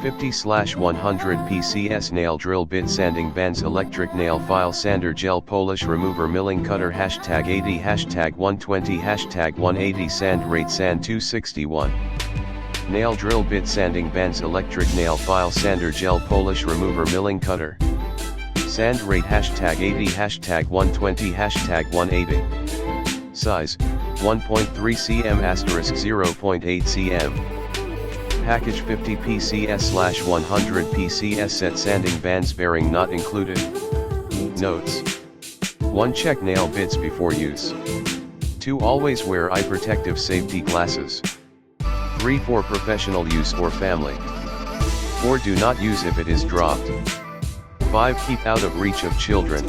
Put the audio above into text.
50/100 PCS nail drill bit sanding bands electric nail file sander gel polish remover milling cutter #80 #120 #180 sand rate sand 261 nail drill bit sanding bands electric nail file sander gel polish remover milling cutter sand rate #80 #120 #180 size 1.3 cm * 0.8 cm Package 50 PCS/100 PCS set sanding bands bearing not included. Notes: 1. Check nail bits before use. 2. Always wear eye protective safety glasses. 3. For professional use or family. 4. Do not use if it is dropped. 5. Keep out of reach of children.